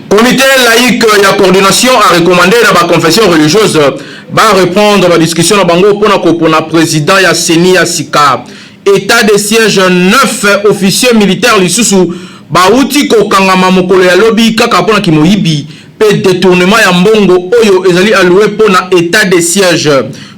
Comité laïque et la coordination a recommandé dans la confession religieuse va reprendre la discussion dans bango pour la président ya Seni ya Sika. État de siège 9 officiers militaires lisusu bauti ko kangama mokolo ya lobi kaka pona kimoyibi pe détournement ya mbongo oyo ezali alloué pona état de siège.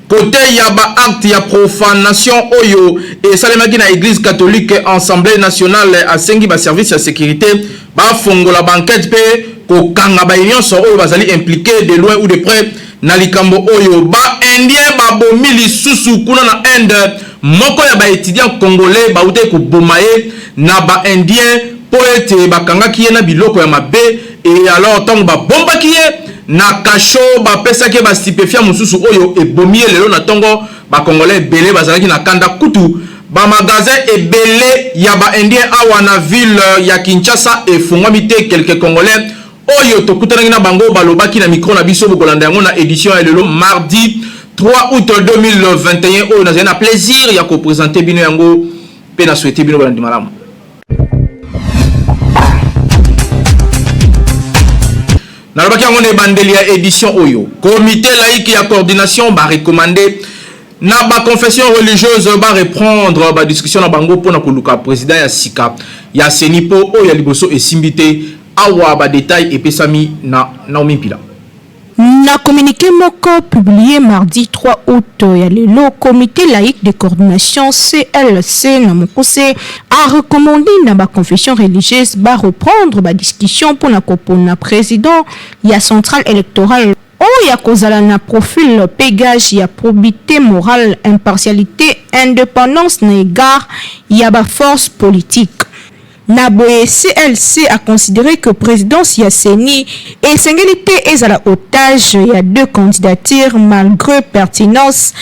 Côté yaba acte ya profanation oyo et salemaki na église catholique assemblée nationale a sengi ba service ya sécurité ba fongola banquette pe ko kanga ba union so oyo bazali impliqué de loin ou de près na likambo oyo ba indien ba bomi lisusu kuna na Inde moko ya ba étudiant congolais ba ute ko bomaye na ba indien poete ba kanga kiye na biloko ya mabe et alors tant ba bomba kiye na kasho ba pesa ke ba stupéfiant mususu oyo ebomie lelo na tongo ba congolais belé bazalaki na kanda kutu ba magasin ebele ya ba indien awa na ville ya Kinshasa et fongwamite quelques congolais oyo tokutana na bango balobaki na micro na biso bokolanda yango na édition ya lelo mardi 3 août 2021 oyo nazali na plaisir ya ko présenter bino yango pe na souhaiter bino balandi malamu. Nalobaki yango na ebandeli ya édition oyo comité laïque ya coordination ba recommander na ba confession religieuse ba reprendre ba discussion na bango pona koluka président ya Sika ya Senipo oyo ya liboso esimbité awa ba détail epesami na Naomi Pila. Na communiqué moko publié mardi 3 août, le comité laïque de coordination CLC a recommandé dans la confession religieuse de reprendre la discussion pour la président la centrale électorale. Il y a un profil pégage, il y a probité morale, impartialité, indépendance, égard, il y a force politique. Naboye CLC a considéré que présidence Yasseni et Sengélité est à la otage. Il y a deux candidatures malgré pertinence.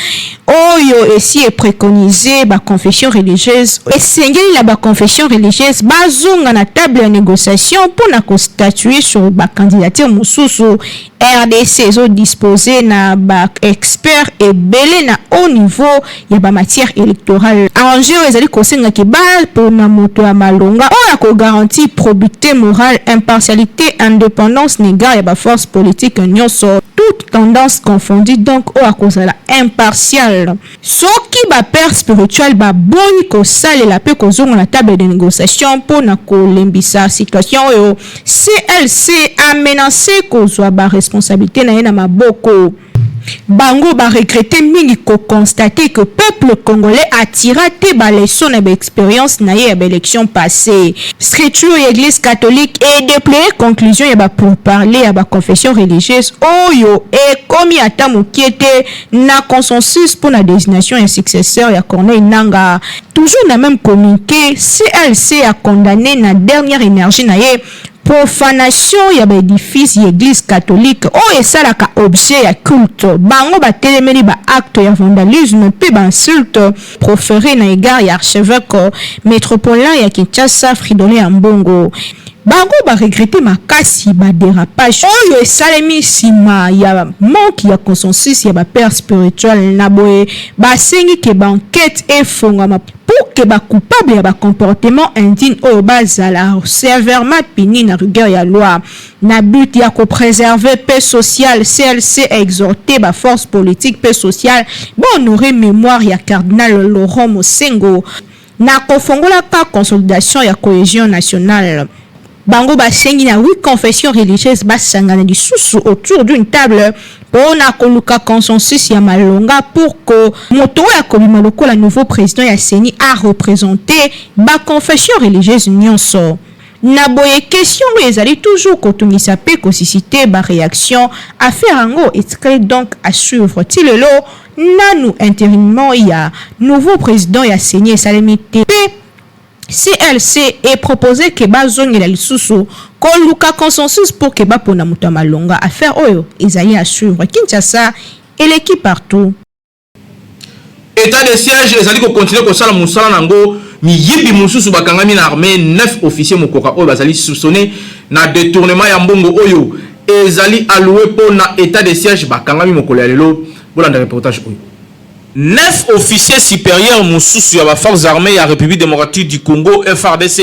Oyo ici est préconisé la confession religieuse. Et Sengeli la confession religieuse bazong à la table de négociation pour la constatuer sur la candidature Moussousou. RDC ont disposé na ba expert et belé na haut niveau ya ba matière électorale. Enjeu ezali kosenga ki ba pour na moto ya malonga o ko garantie probité morale, impartialité, indépendance néga ya ba force politique nyonso toute tendance confondue donc o akozala impartial. Soki ba père spirituel ba boni ko sale la pe ko zonga na table de négociation pour na ko lembisa situation yo CLC a menacé ko zo ba responsabilité na maboko. Bango ba regretter mingi ko constater que peuple congolais a tiré ba leçon na expérience na ya élection passée. Scripture église catholique et déployer conclusion ya ba pour parler ya ba confession religieuse oyo et komi ata mokiete na consensus pour la désignation et successeur ya Corneille Nanga. Toujours na même communiqué, CLC a condamné na dernière énergie na ye profanation ya ba édifice église catholique o esalaka objet ya culte bango ba telemeli ba acte ya vandalisme pe ba insulte proféré na égard ya archevêque métropolitain ya Kinshasa Fridolin Ambongo. Bango ba regretter makasi ba dérapage oyo esalemi sima ya manque ya consensus ya ba père spirituel na boye ba sengi ke ba enquête efongama pour que ba coupable ya ba comportement indigne oyo bazala sévèrement puni na rigueur ya loi na but ya ko préserver paix sociale. CLC exhorté ba force politique paix sociale ba honorer mémoire ya cardinal Laurent Mosengo na kofongola ka consolidation ya cohésion nationale. Bango basengi na 8 confessions religieuses basangana lisusu autour d'une table pour na koluka consensus ya malonga pour que moto ya kobima lokola nouveau président ya Seni a représenté ba confession religieuse nyonso. Na boye question ezali toujours kotungisa pe ko susciter ba réaction affaire ango est donc à suivre tilelo nanu intérimement ya nouveau président ya Seni Salemité CLC est proposé que bazongi la lisusu koluka consensus pour que ba pona muta malonga affaire oyo ezali à suivre Kinshasa et l'équipe partout. État de siège ezali ko continuer ko sala musala nango miyibi mususu bakangami na armée 9 officiers mokoka oyo bazali soupçonné na détournement ya mbongo oyo ezali alloué pour na état de siège bakangami mokolo ya lelo bolanda reportage oyo. 9 officiers supérieurs mususu ya ba forces armées ya République démocratique du Congo FARDC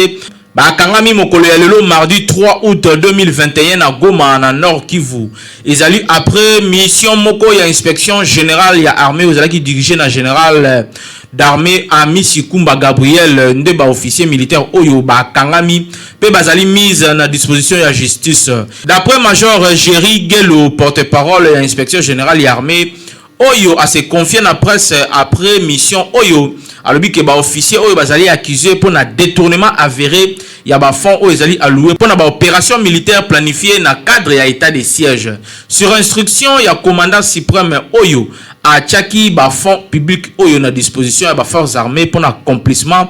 bakangami mokolo ya lelo mardi 3 août 2021 na Goma na Nord Kivu. Ezali après mission moko ya inspection générale ya armée ozalaki dirigé na général d'armée Ami Sikumba Gabriel nde ba officier militaire oyo bakangami pe bazali mise na disposition ya justice. D'après major Jerry Gelo, porte-parole ya inspection générale ya armée oyo a se confié na presse après mission oyo alobi ke ba officier oyo bazali accusé pour na détournement avéré ya ba fonds oyo ezali alloué pour na ba opération militaire planifiée na cadre ya état de siège sur instruction ya commandant suprême oyo a tchaki ba fonds public oyo na disposition ya ba forces armées pour l'accomplissement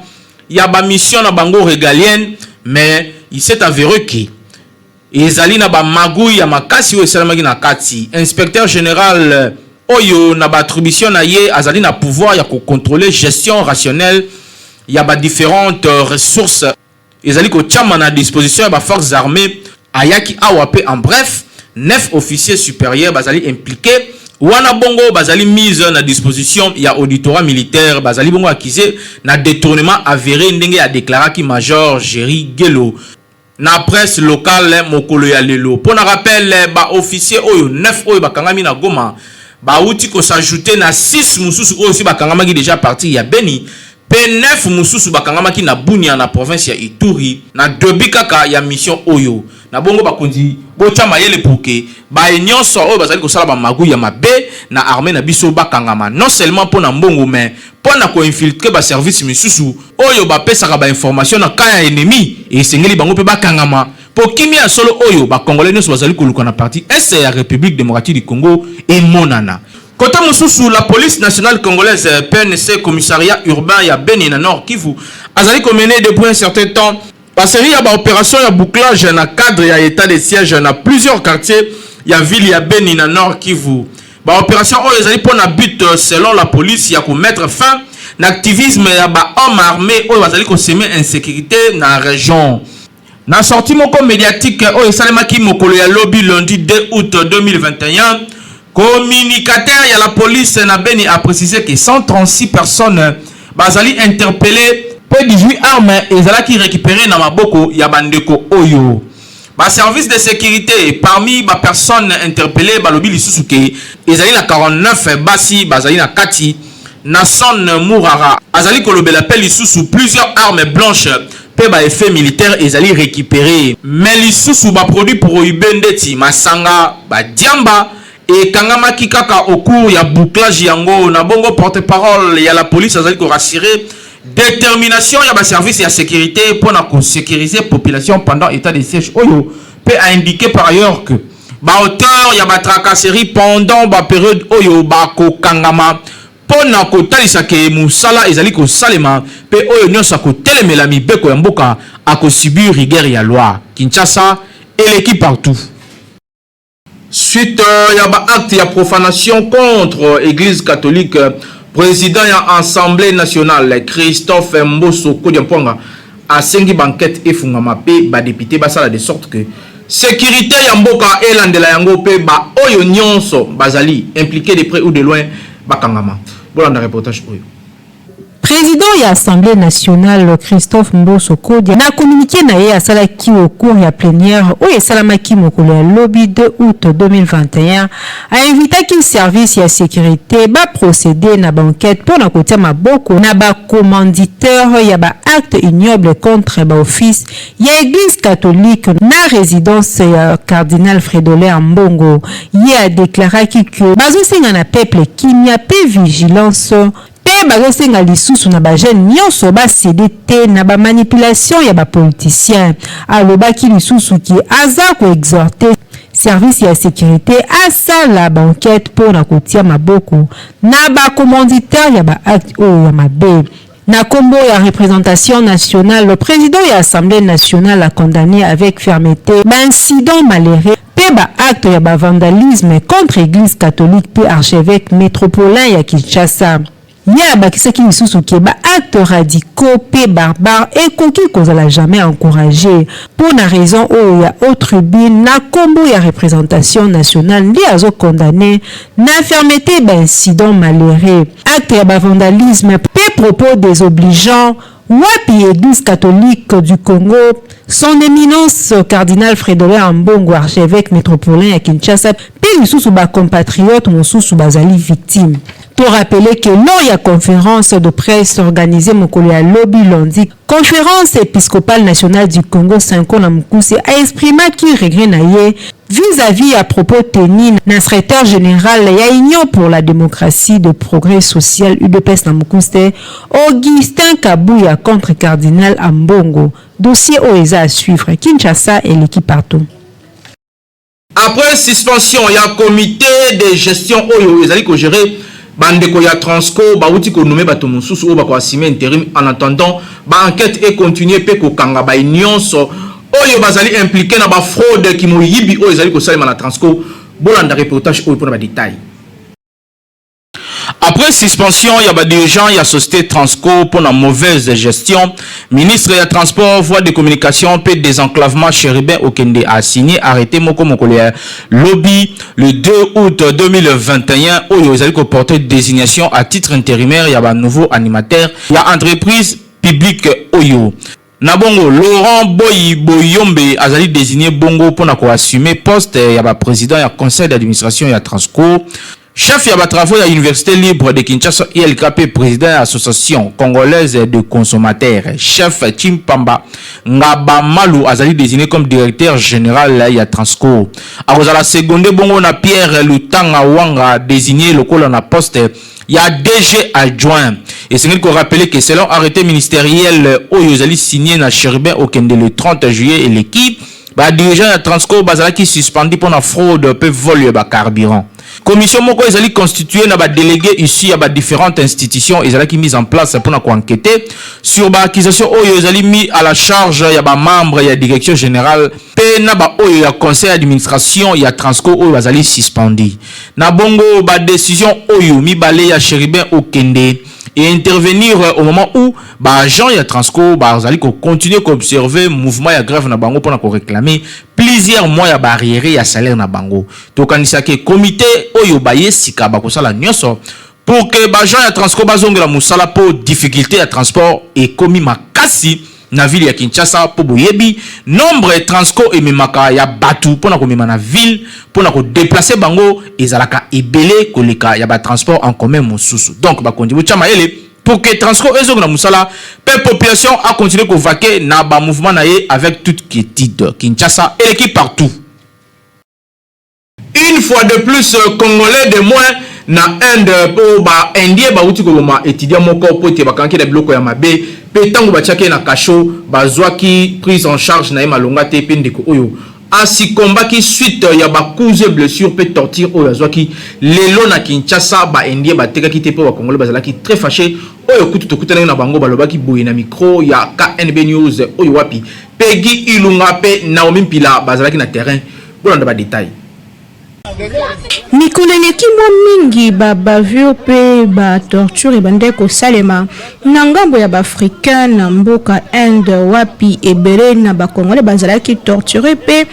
ya ba mission na bango régalienne, mais il s'est avéré que ezali na ba magouille ya makasi oyo esalamaki na kati. Inspecteur général oyo na ba attribution na ye azali na pouvoir ya contrôler gestion rationnelle ya ba différentes ressources ezali ko tchama na disposition ya ba forces armées ayaki awape. En bref, 9 officiers supérieurs bazali impliqués wana bongo bazali mise na disposition ya auditorat militaire bazali bongo accusé na détournement avéré ndenge a déclaré ki major Jerry Gelo na presse locale mokolo ya lelo. Pour na rappel ba officier oyo 9 oyo bakangami na Goma ba uti ko s'ajouter na 6 mususu oyo si bakangamaki déjà parti ya Beni pe 9 mususu bakangamaki na Bunia na province ya Ituri na debi kaka ya mission oyo na bongo bakondi bocha mayele pouke ba nyonso oyo bazali ko sala ba magu ya mabe na armée na biso bakangama non seulement pour na mbongo mais pour na ko infiltrer ba service misusu oyo ba pesaka ba information na kaya ennemi et sengeli bango pe bakangama pour kimia solo oyo ba congolais nyonso bazali koluka na parti est ya République démocratique du Congo et monana. Côté mususu la police nationale congolaise PNC commissariat urbain ya Beni na Nord Kivu azali ko mener depuis un certain temps la série ya ba opération ya bouclage na cadre ya état de siège na plusieurs quartiers ya ville ya Beni na Nord Kivu. Ba opération oyo ezali pour na but selon la police ya ko mettre fin na activisme ya ba hommes armés oyo bazali ko semer insécurité na région. Na sortie moko médiatique oyo salemaki mokolo ya lobby lundi 2 août 2021, communicateur ya la police na Beni a précisé que 136 personnes bazali interpellées pe 18 armes ezalaki récupérées na maboko ya bandeko oyo. Ba service de sécurité parmi ba personnes interpellées balobi lisusu ke ezali na 49 basi bazali na kati Nason Mourara azali kolobela pe lisusu plusieurs armes blanches pe ba effet militaire ezali récupéré mais lisusu ba produit pour ibendeti masanga ba diamba et kangamaki kaka au cours ya bouclage yango na bongo porte-parole ya la police azali ko rassurer détermination ya ba service ya sécurité pour na sécuriser population pendant état de siège oyo peut indiquer par ailleurs que ba auteur ya ba tracasserie pendant ba période oyo ba ko kangama pour na ko talisa ke musala ezali ko salema pe oyo nyonso ko telemela mibeko ya mboka ako subir rigueur ya loi. Kinshasa et l'équipe partout. Suite ya ba acte ya profanation contre église catholique, président ya assemblée nationale Christophe Mboso Kodiamponga a sengi banquette efungama pe ba député basala de sorte que sécurité ya mboka elandela yango pe ba oyo nyonso bazali impliqué de près ou de loin bakangama. Bolanda reportage oyo. Président de l'Assemblée nationale Christophe Mboso Kodia na communiqué na ye asalaki au cours ya plénière o esalamaki mokolo ya lobby 2 août 2021 a invité qu'il service ya sécurité ba procéder na banquette pour na kotia maboko na ba commanditeur ya ba acte ignoble contre ba office ya église catholique na résidence ya cardinal Frédolin Mbongo. Il a déclaré que bazosenga na peuple kimia pe vigilance pe bazosenga lisusu na ba jeune nyonso ba CDT na ba manipulation ya ba politicien. Alobaki lisusu ki aza ko exhorter service ya sécurité à ça la banquette pour na kotia maboko na ba commanditaire ya ba acte o ya mabe. Na combo ya représentation nationale, le président de l'Assemblée nationale a condamné avec fermeté l'incident malheureux pe ba acte ya ba vandalisme contre l'église catholique pe archevêque métropolitain ya Kinshasa. ya bakisaki lisusu ke ba acte radicaux pe barbare ekoki kozala jamais encouragé pour na raison oyo ya haute tribune na kombo ya représentation nationale ndi azo condamné na fermeté ba incident malheureux acte ya ba vandalisme pe propos désobligeants wapi église catholique du Congo. Son éminence cardinal Frédéric Ambongo, archevêque métropolitain à Kinshasa, puis sous ba compatriotes sous bazali victime. Pour rappeler que lors de la conférence de presse organisée mokolo ya lobby lundi, conférence épiscopale nationale du Congo Sanko na Mukuse a exprimé qu'il regret naie vis-à-vis à propos tenu na secrétaire général ya Union pour la démocratie de progrès social UDPS na Mukuse Augustin Kabuya contre cardinal Ambongo. Dossier OESA à suivre. Kinshasa et l'équipe partout. Après suspension, il y a un comité de gestion OESA qui gère bandeko ya Transco bauti ko nommé bato mususu o bako assumer intérim en attendant ba enquête et continuer pe ko kanga ba nyonso oyo bazali impliqué na ba fraude ki moyibi o ezali ko salima na Transco bolanda reportage o pour ba détail. Après suspension, il y a des dirigeants, il y a société Transco pour la mauvaise gestion. Ministre de Transport, voie de communication, paix désenclavement, Chéribin Okende a signé, arrêté Moko Mokolé lobby le 2 août 2021 où il y a porté désignation à titre intérimaire. Il y a un nouveau animateur. Il y a entreprise publique Oyo. Nabongo, Laurent Boyombe a désigné Bongo pour assumer poste. Il y a un président, il y a un conseil d'administration, il y a Transco. Chef yaba travaux à l'Université libre de Kinshasa, ILKP, président de l'Association congolaise de consommateurs. Chef Chimpamba Ngabamalu Azali désigné comme directeur général à Transco. À la seconde, bongo na Pierre Lutanga Wanga désigné le col en poste. Il y a DG adjoint. Et c'est qu'il faut rappeler que selon arrêté ministériel Oyozali signé na Chéribin Okende le 30 juillet et l'équipe, bah dirigeant à Transco Bazala qui suspendu pour la fraude peut voler ba carburant. Commission moko ezali constituée na ba délégué ici à ba différentes institutions ezali qui mise en place pour na enquêter sur ba accusation oyo ezali mis à la charge ya ba membre ya direction générale pe na ba oyo ya conseil d'administration ya Transco oyo bazali suspendu na bongo ba décision oyo mi balé ya Chéribin Okende et intervenir au moment où bah agent ya Transco bah azali ko continuer ko observer mouvement ya grève na bango pour na ko réclamer plusieurs mois ya barrière ya salaire na bango to kanisa ke comité oyo baye sika ba ko sala nyonso pour que bah agent ya Transco bazongela musala pour difficulté ya transport et komi makasi na ville ya Kinshasa po boyebi nombre Transco et memaka ya batu pona ko mema na ville pona ko déplacer bango ezalaka ebele koleka ya ba transport en commun mosusu donc ba kondibu chama ele pour que Transco ezonga na musala pe population a continuer ko vaquer na ba mouvement na ye avec toute quiétude. Kinshasa et l'équipe partout. Une fois de plus congolais de moins na Inde po ba indien ba uti ko ma étudiant moko po te ba kanki da biloko ya mabe pe tango ba tchake na kasho ba zwaki prise en charge na malonga te pe ndeko oyo asi kombaki suite ya ba coups et blessures pe torture oyo zwaki lelo na Kinshasa ba indien ba tekaki te po ba congolais bazalaki très fâché oyo kutu to kutana na bango balobaki boye na micro ya KNB News oyo wapi Peggy Ilunga pe Naomi Mpila bazalaki na terrain bolanda ba détail. Mikuleleki mingi bavio pe ba torture bande ko salema na ngambo ya Africain na mboka Inde wapi ebele na ba Congolais bazalaki torturé pe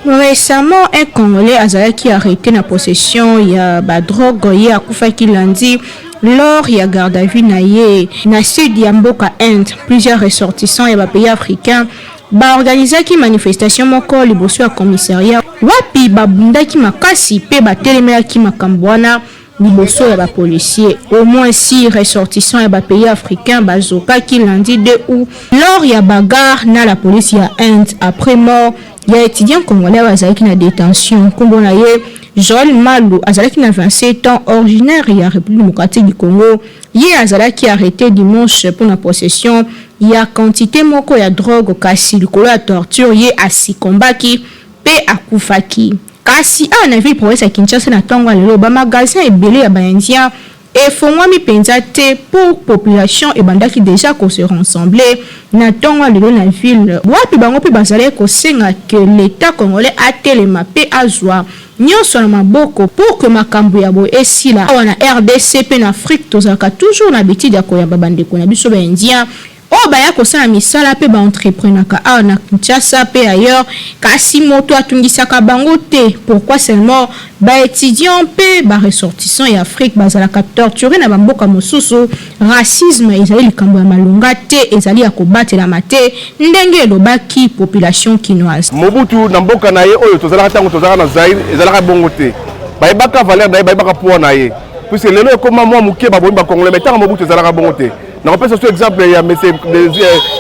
récemment un Congolais azalaki arrêté na possession ya ba drogue ya akufaki lundi lors ya garde à vue na ye na sud ya mboka Inde. Plusieurs ressortissants ya ba pays africains ba organisaki manifestation moko liboso ya commissariat wapi babundaki makasi pe batelemelaki makambo wana liboso ya ba policier. Au moins 6 ressortissants ya ba pays africains bazokaki lundi 2 août lors ya bagarre na la police ya Inde après mort ya étudiant congolais bazalaki na détention kombo na ye Joël Malou azalaki na 27 ans originaire ya République démocratique du Congo. Ye azalaki arrêté dimanche pour la possession ya quantité moko ya drogue kasi likolo ya torture ye asikombaki pe akufaki. Kasi a na ville province ya Kinshasa na tongo lelo ba magasin ebele ya ba indien et fongwami penzate pour population et bandaki déjà qu'on se rassembler na tonga lelo na ville wapi bango pe bazale ko senga que l'état congolais a telema pe azwa nyonso na maboko pour que makambo ya bo esila wana RDC pe na Afrique tozaka toujours na bitidi ya koyamba bandeko na biso ba indien o baya kosala misala pe ba entrepreneur ka na Kinshasa pe ailleurs kasi moto atungisaka bango te pourquoi seulement ba étudiants pe ba ressortissants et Afrique bazalaka torturé na bamboka mosusu racisme ezali likambo ya malunga te ezali ya kobatela mate ndenge elobaki population kinoise Mobutu na mboka na ye oyo tozalaka tango tozalaka na Zaire ezalaka bongo te bayebaka valeur na ye bayebaka poids na ye puisque lelo ekoma mwa moke baboni ba Congolais mais tango Mobutu ezalaka bongo te. On rappelle ce exemple, il y a M.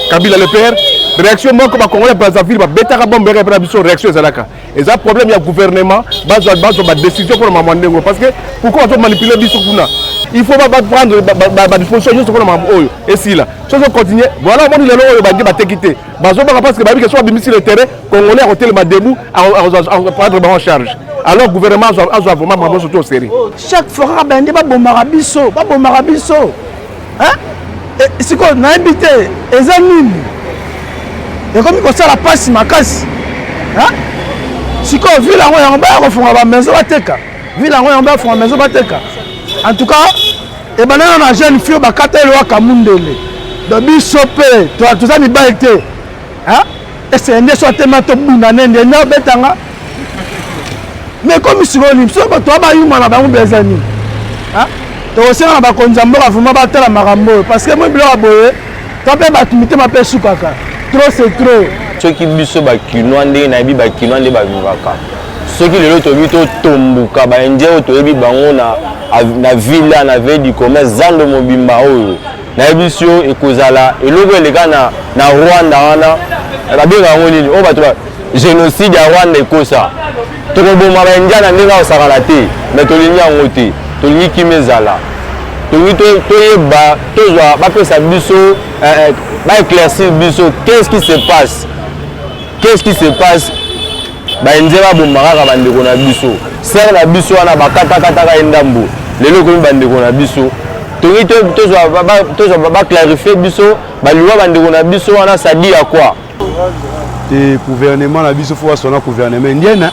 Kabila le père. Réaction, moi, comme à Congolais, Brazzaville, bêta bombe, réaction, Zalaka. Et ça, problème, il y a gouvernement, base de décision pour le moment. Parce que pourquoi on doit manipuler le Bissoukuna? Il faut pas prendre la disposition juste pour le moment. Et si là, si on continue, voilà, on dit que le va quitter. Parce que soit sur le terrain, Congolais, on est debout, à prendre en charge. Alors, le gouvernement a vraiment surtout au sérieux. Chaque fois, il y a un marabisso, pas bon marabisso. Hein? C'est quoi, on a habité, les amis. Et comme il y a la passe, ma casse. C'est quoi, vu la rue, on va faire la maison, vu la rue, on va faire la maison, en tout cas, et ben on a jeune fille, bah, quand elle est à Kamundele, de Bissopé, tout ça, il va être. Et c'est un des soins de mato bounane, de n'a betanga. Mais comme il se relie, c'est que toi, bah, il m'a pas des amis. Donc aussi on va konzambo vraiment battre la marambo parce que moi bilo aboye toi pe batumite ma pe sukaka trop c'est trop ceux qui biso ba kinwande na bi ba kinwande ba vivaka ceux qui lelo to bito tombuka ba indien to yebi bango na ville na veille du commerce zando mobimba oyo na biso ekozala eloko eleka na Rwanda wana la benga ngoni o bato génocide ya Rwanda ekosa to ko boma ba indien na ndinga osakala te mais to linya ngote Tony Kimezala. Tony Toyeba, Tozoa, Bapesa Bisso, va éclaircir Bisso. Qu'est-ce qui se passe? Qu'est-ce qui se passe? Indira Boumara Bandeko na Bisso. Serre na Bisso na Bakata Endambo. Les locaux Bandeko na Bisso. Tony Tozoa va clarifier Bisso. Baliwa Bandeko na Bisso, ça dit à quoi? Le gouvernement na Bisso, faut son gouvernement indien.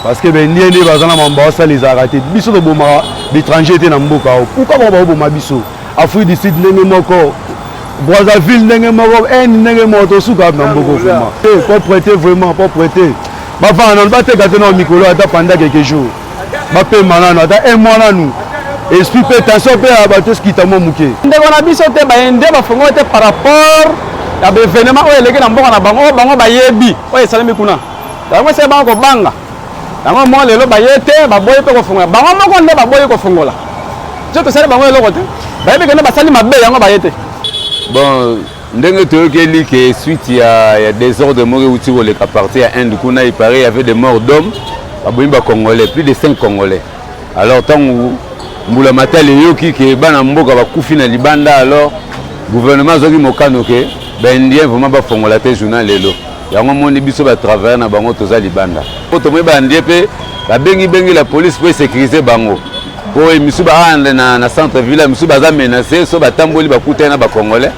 Parce que les Indiens les a ratés. Biso de Boma, l'étranger était dans Mboka. Pourquoi on va au Boma Biso? Afrique du Sud, Nengemoko, Brazzaville, Nengemoko, Nengemoto, Souka, Nambogo. Pas prêter vraiment, pas prêter. Ma femme, on va te gâter dans le micro pendant quelques jours. Ma paix, malade, un mois là nous. Esprit peut attention, peut abattre ce qui t'a mouqué. On a Biso, par rapport à l'événement où il est dans Mboka, Bango, Bayebi, où est Salami Kuna. Donc, c'est Bango Banga. Bango mo lelo bayete baboye pe ko fungola bango moko nde baboye ko fungola je to sala bango lelo te bayebi kena basali mabe yango bayete bon ndenge toyokeli ke suite ya désordre moko uti ko le parti à Inde kuna il paraît il y avait des morts d'hommes baboyi ba congolais plus de 5 congolais alors tant mbula matali yoki ke bana mboka bakufi na libanda alors gouvernement zoki mokano ke indien vraiment ba fungola te journal lelo yango moni biso ba travailler na bango toza libanda to mo ba ndie pe ba bengi la police pour sécuriser bango po misu ba ande na centre ville misu ba za menacer so ba tamboli ba kutena ba congolais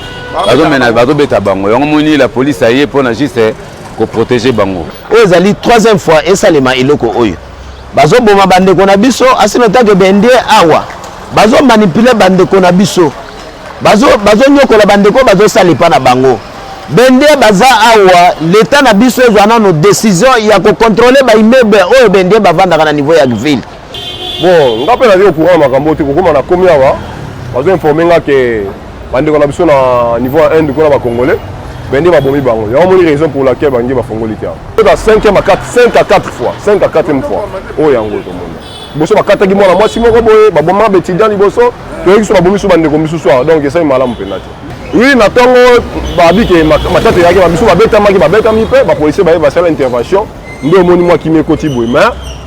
bazo menacer bazo beta bango yango moni la police aye pour na juste ko protéger bango ezali troisième fois esalema iloko oyo bazo boma bande ko na biso asino take bende awa bazo manipuler bande ko na biso bazo nyokola bande ko bazo salipa na bango Bende baza awa l'état na biso ezwana no décision ya ko contrôler ba immeuble oyo bende bavanda na niveau ya ville. Bon, on appelle au courant makambo te ko na komi awa. Bazo informer nga ke bande ko na biso na niveau 1 de ko na ba congolais. Bende ba bomi bango. Ya moni raison pour laquelle bande ba fongoli te. La 5e à 4 5 à 4 fois, 5 à 4e fois. Oh yango to mona. Boso ba kataki mona mwasi moko boye ba boma ba étudiant liboso, to yeki so ba bomi so bande ko misu soir. Donc ça malamu penati. Oui, natongo babi ke matata yaki babiso babeta maki babeta mi pe ba policier ba ba sala intervention ndo moni moi ki mekoti boy mais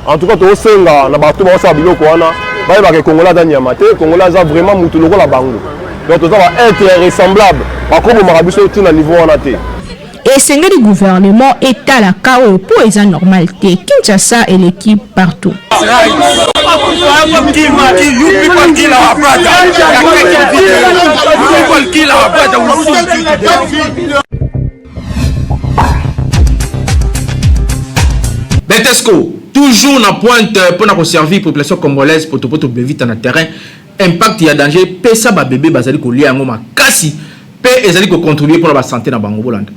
en tout cas to senga na bato ba sa biloko wana ba ba ke Congolais dani amate Congolais za vraiment mutu loko la bango donc to za ba être ressemblable ba ko mo marabiso tout na niveau wana te et sengeli gouvernement etala kao pour eza normalité. Kinshasa et l'équipe partout. Betesco, toujours na pointe pour na servir la population congolaise pour te vite na terrain. Impact ya danger, pesa ba bébé bazali ko lia ngoma kasi pe ezali ko contribuer pour la santé na bango bolanda.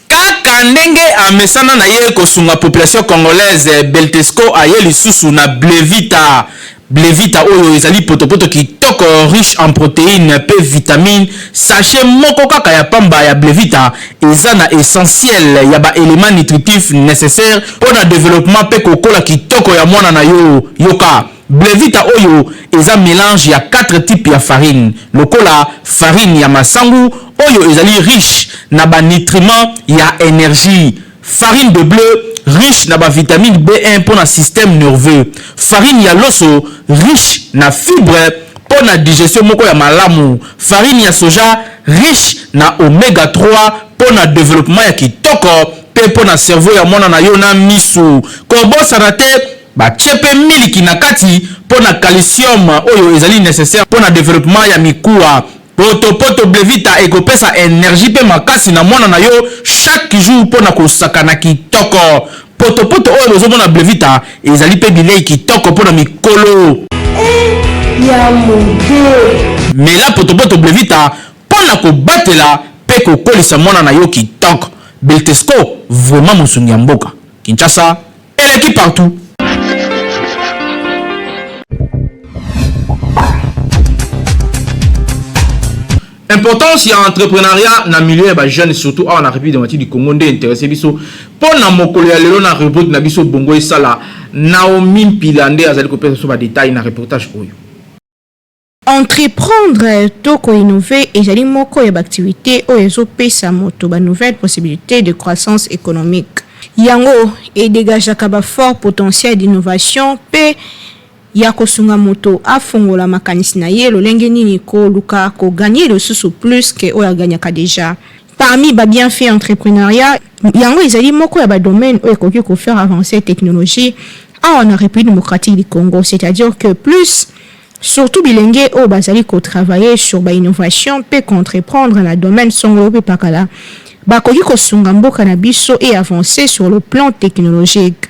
Kaka ndenge amesana na ye ko sunga population congolaise Beltesco aye lisusu na Blevita. Blevita oyo ezali potopoto kitoko riche en protéines pe vitamines. Sachet moko kaka ya pamba ya Blevita eza na essentiel ya ba éléments nutritifs nécessaires pour le développement pe kokola kitoko ya mwana na yo yoka. Blevita oyo eza mélange ya 4 types ya farine. Lokola farine ya masangu oyo ezali riche na ba nutriments ya énergie. Farine de bleu riche na ba vitamine B1 pour le système nerveux. Farine ya loso riche na fibre pour la digestion moko ya malamu. Farine ya soja riche na oméga 3 pour le développement ya kitoko pe pour le cerveau ya mwana na yo na misu. Kobo sanate ba tchepe miliki na kati pour le calcium oyo ezali nécessaire pour le développement ya mikuwa. Poto Blevita ekopesa énergie pe makasi na mwana na yo chaque jour pour na kosaka na kitoko. Poto oyo bozomona Blevita ezali pe bilei kitoko pour na mikolo. Ya monge. Mais là poto Blevita pour na kobatela pe kokolisa mwana na yo kitoko. Beltesco vraiment mosungi ya mboka. Kinshasa et l'équipe partout. Importance ya entrepreneuriat na milieu ba jeunes surtout en République démocratique du Congo ndé intéressé biso pour na mokolo ya lelo na report na biso bongo esala Naomi Mpilande azali ko pesa so ba détail na reportage oyo. Entreprendre toko innover et jali moko ya activité o ezo pesa moto ba nouvelle possibilité de croissance économique. Yango et dégage ba fort potentiel d'innovation pe ya kosunga moto afongola makanisi na ye lolenge nini ko luka ko gagner le sous plus que o ya gagnaka déjà. Parmi ba bienfaits entrepreneuriat yango ezali moko ya ba domaine o ekoki ko faire avancer technologie en République démocratique du Congo, c'est-à-dire que plus surtout bilenge o bazali ko travailler sur ba innovation pe entreprendre na domaine songo pe pakala ba koki ko sunga mboka na biso et avancer sur le plan technologique.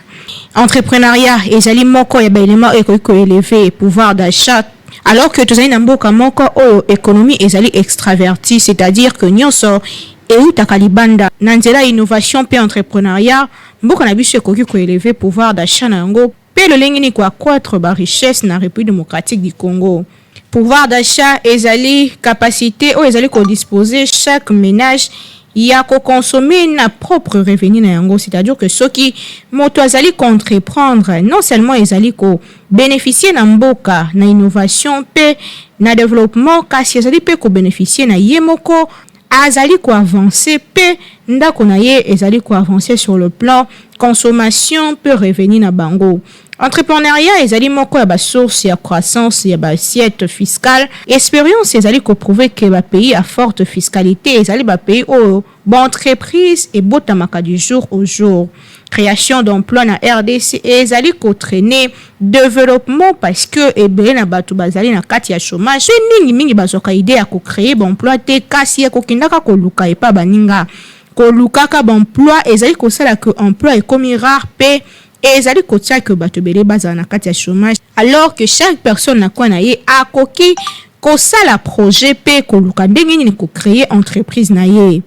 Entrepreneuriat ezali moko ya ba élément ekoki élever pouvoir d'achat alors que tozali na mboka moko o économie ezali extraverti, c'est-à-dire que nyonso eutaka libanda na nzela innovation pe entrepreneuriat mboka na biso ekoki élever pouvoir d'achat na yango pe lolenge ni ko accroître ba richesse na République démocratique du Congo. Pouvoir d'achat ezali capacité o ezali ko disposer chaque ménage ya ko consommer na propre revenu na yango, c'est-à-dire que ceux qui moto azali entreprendre non seulement ezali ko bénéficier na mboka na innovation pe na développement kasi ezali pe ko bénéficier na yemoko azali ko avancer pe ndako na ye ezali ko avancer sur le plan consommation pe revenu na bango. Entrepreneuriat ezali moko ya ba source ya croissance ya ba assiette fiscale. Expérience ezali ko prouver que ba pays à forte fiscalité ezali ba pays au bon entreprise et botamaka du jour au jour. Création d'emplois na RDC ezali ko traîner développement parce que ebele na batu bazali na kati ya chômage. Mingi bazoka idée ya ko créer bon emploi te kasi ya ko kindaka ko luka e pa baninga. Ko lukaka bon emploi ezali ko sala que emploi est comme rare pe et ezali kotia que bato bele baza na kati ya chômage alors que chaque personne na kwa na ye akoki ko sala projet pe ko luka ndenge nini ko créer entreprise na ye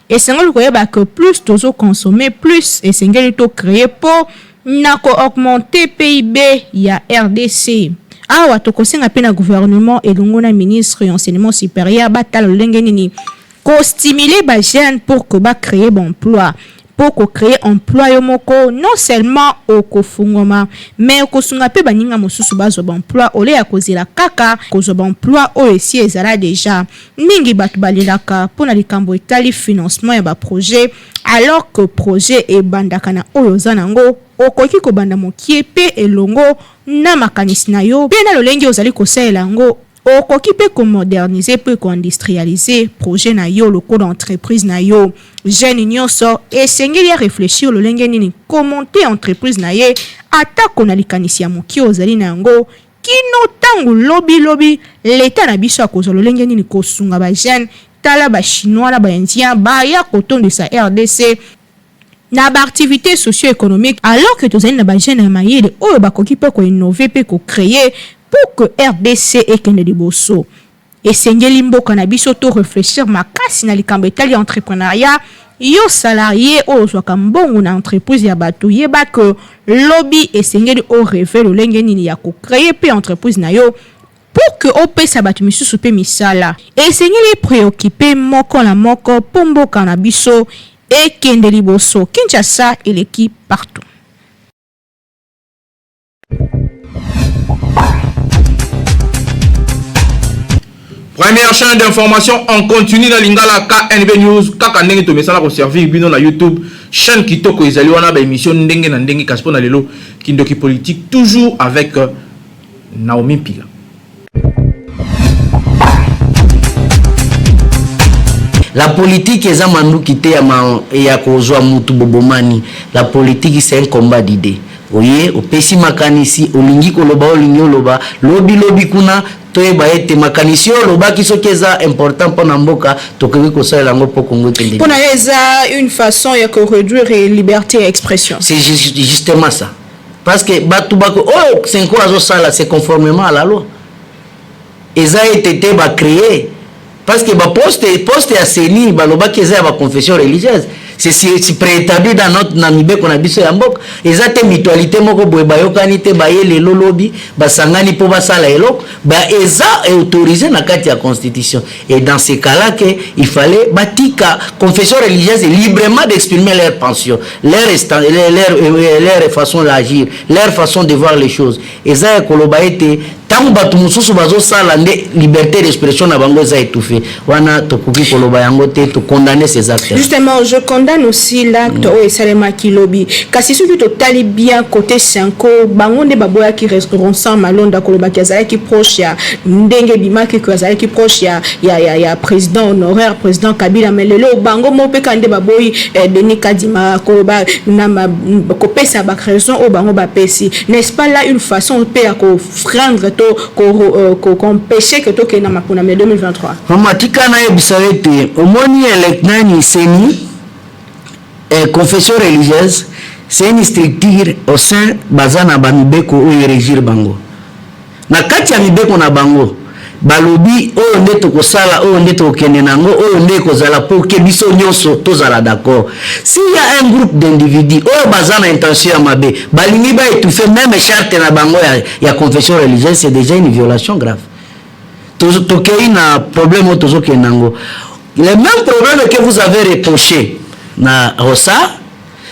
et sengeli ko yeba que plus tozo consommer plus et sengeli to créer pour na ko augmenter PIB ya RDC. Awa to kosenga pe na gouvernement elongo na ministre ya enseignement supérieur batala ndenge nini ko stimuler ba jeune pour que ba créer bon emploi. Pour créer emploi yomoko non seulement au kofungoma mais au kosunga pe baninga mosusu bazo emploi ole ya kozela kaka kozo emploi o esi ezala déjà mingi batu balilaka pona likambo etali financement ya ba projet alors que projet e bandaka na oyo zanango okoki ko banda mokie pe elongo na makanisi na yo pe na lolenge ozali kosaela ngo okoki pe ko moderniser pe ko industrialiser projet na yo loko d'entreprise na yo. Jeune nyonso esengeli ya réfléchir lolenge nini komonter entreprise na ye ata kona likanisi ya moki ozali na yango kino tangu lobi leta na biso akozwa lolenge nini kosunga ba jeune tala ba chinois la ba indien ba ya kotondisa RDC na ba activité socio-économique alors que tozali na ba jeune na mayele oyo bakoki pe ko innover pe ko créer pour que RDC ekende liboso. Esengeli mboka na biso to réfléchir makasi na likambo etali entrepreneuriat yo salarié ozwaka mbongo na entreprise ya bato yeba que lobby esengeli o rêver lolenge nini ya ko créer pe entreprise na yo pour que opesa bato misusu pe misala. Esengeli préoccupé moko na moko po mboka na biso ekende liboso. Kinshasa eleki partout. Première chaîne d'information en continu dans Lingala KNB News. Kaka ndenge to mesala ko servir bino na YouTube. Chaîne kitoko ezali wana ba émission ndenge na ndenge kaspo na lelo kindoki politique toujours avec Naomi Pila. La politique est un mandou qui te ya kozwa mutu bobomani. La politique c'est un combat d'idées. Oye, opesi makanisi, olingi koloba, olingi oloba, lobi kuna, toeba ete makanisi oloba kisoki eza important pour namboka, tokebi kosalela ngo po Congo tende. Pour eza une façon ya ko réduire liberté d'expression. C'est justement ça. Parce que batu bako oh 5 ans azo sala c'est conformément à la loi. Eza été ba créé parce que ba poste ya seni ba loba keza ba confession religieuse. C'est préétabli dans notre namibe qu'on a biso ya mboka. Eza te mutualité moko boye bayokani te bayele lolobi basangani po basala eloko ba eza autorisé na kati ya constitution. Et dans ces cas-là que il fallait batika confession religieuse librement d'exprimer leur pension, leur façon d'agir, leur façon de voir les choses. Eza koloba ete tant batu mususu bazo sala nde liberté d'expression na bango eza étouffé. Wana tokoki koloba yango te to condamner ces actes. Justement, je condamne aussi l'acte où Salema Kilobi. Kasi surtout totali bien côté Sanko, bango nde baboya qui resteront sans malonda koloba kazaya qui proche ya ndenge bima qui kazaya qui proche ya président honoraire président Kabila melelo bango mope kande baboyi Denis Kadima koloba na kopesa ba raison au bango ba pesi. N'est-ce pas là une façon de payer ko freindre qu'on empêcher que to kena makuna 2023. Matika na ebisarete omoni eleknani seni confession religieuse c'est une structure au sein bazana bamibeko o régir bango na kati ya mibeko na bango balobi o nde to kosala o nde to kende nango o nde kozala pour que biso nyonso tozala d'accord. S'il y a un groupe d'individus o bazana intention ya mabe balingi ba étouffer même charte na bango ya confession religieuse, c'est déjà une violation grave. Tokei na problème o tozo kenango. Le même problème que vous avez reproché na Rosa,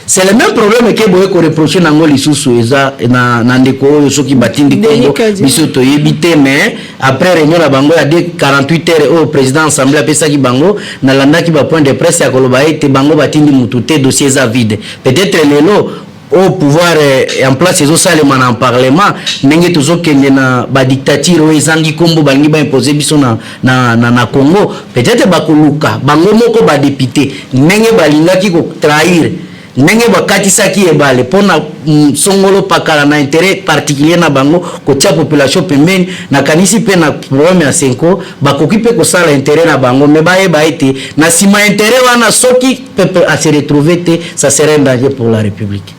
c'est le même problème que vous avez reproché na ngoli susu eza na ndeko oyo soki batindi Congo biso to yebite mais après réunion na bango ya 48 heures au président assemblée apesa ki bango na landa ki ba point de presse ya koloba ete bango batindi mututé dossier za vide. Peut-être lelo au pouvoir en place ils ont salé en parlement ndenge tozokende na ba dictature o ezangi kombo bangi ba imposer biso na Congo peut-être bakoluka bango moko ba député ndenge balingaki ko trahir ndenge bakatisaki ebale pona songolo pakala na intérêt particulier na bango kotia population pembeni na kanisi pe na problème ya senko bakoki pe ko sala intérêt na bango mais ba ete na sima intérêt wana soki peuple a se retrouver te ça serait un danger pour la République.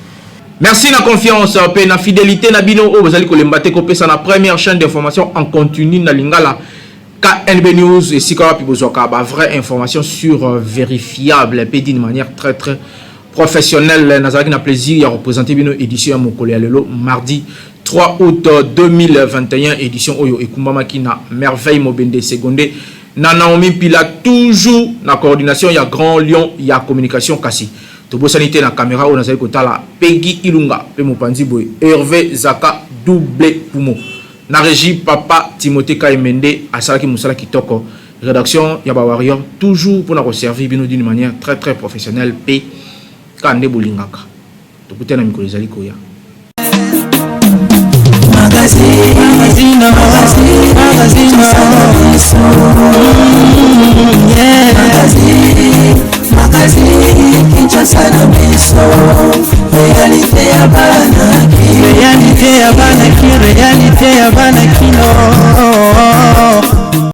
Merci na confiance pe na fidélité na bino o bozali kolembate ko pesa na première chaîne d'information en continu na Lingala KNB News et sika pi bozoka ba vraie information sur vérifiable pe d'une manière très très professionnelle. Nazaki na plaisir ya représenter bino édition ya mokolo ya lelo mardi 3 août 2021 édition oyo ekumbamaki na merveille mobende seconde na Naomi Pila toujours na coordination ya Grand Lion ya communication kasi to sanité na caméra on azali kotala Peggy Ilunga pe mopanzi boy Hervé Zaka double pumo na régie papa Timothée Kaimende asalaki musala kitoko rédaction ya ba warrior toujours pour na servir bino d'une manière très très professionnelle pe kande bolingaka to kutena mikolo ezali koya Réalité ya bana